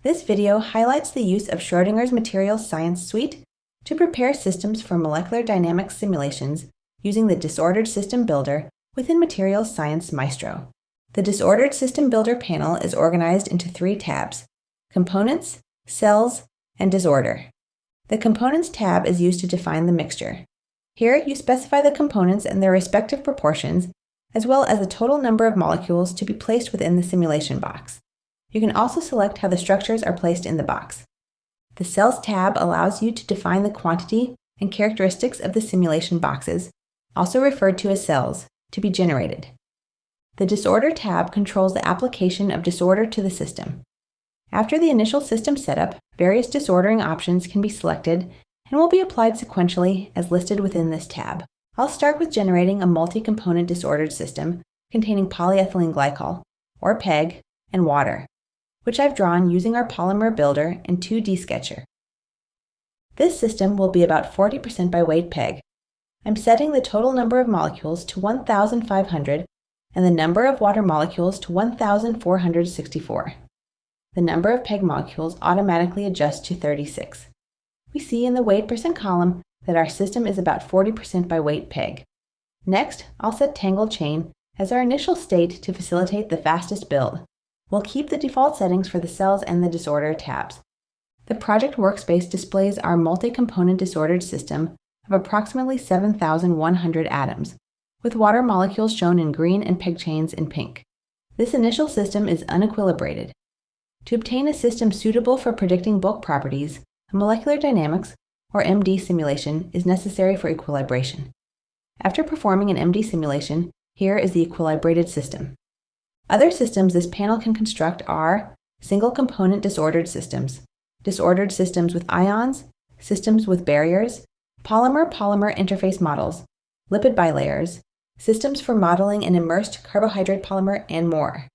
This video highlights the use of Schrödinger's materials science suite to prepare systems for molecular dynamics simulations using the Disordered System Builder within Materials Science Maestro. The Disordered System Builder panel is organized into 3 tabs: Components, Cells, and Disorder. The Components tab is used to define the mixture. Here, you specify the components and their respective proportions, as well as the total number of molecules to be placed within the simulation box. You can also select how the structures are placed in the box. The Cells tab allows you to define the quantity and characteristics of the simulation boxes, also referred to as cells, to be generated. The Disorder tab controls the application of disorder to the system. After the initial system setup, various disordering options can be selected and will be applied sequentially as listed within this tab. I'll start with generating a multi-component disordered system containing polyethylene glycol, or PEG, and water, which I've drawn using our polymer builder and 2D sketcher. This system will be about 40% by weight PEG. I'm setting the total number of molecules to 1,500 and the number of water molecules to 1,464. The number of PEG molecules automatically adjusts to 36. We see in the weight percent column that our system is about 40% by weight PEG. Next, I'll set tangled chain as our initial state to facilitate the fastest build. We'll keep the default settings for the cells and the disorder tabs. The project workspace displays our multi-component disordered system of approximately 7,100 atoms, with water molecules shown in green and PEG chains in pink. This initial system is unequilibrated. To obtain a system suitable for predicting bulk properties, a molecular dynamics, or MD simulation, is necessary for equilibration. After performing an MD simulation, here is the equilibrated system. Other systems this panel can construct are single-component disordered systems with ions, systems with barriers, polymer-polymer interface models, lipid bilayers, systems for modeling an immersed carbohydrate polymer, and more.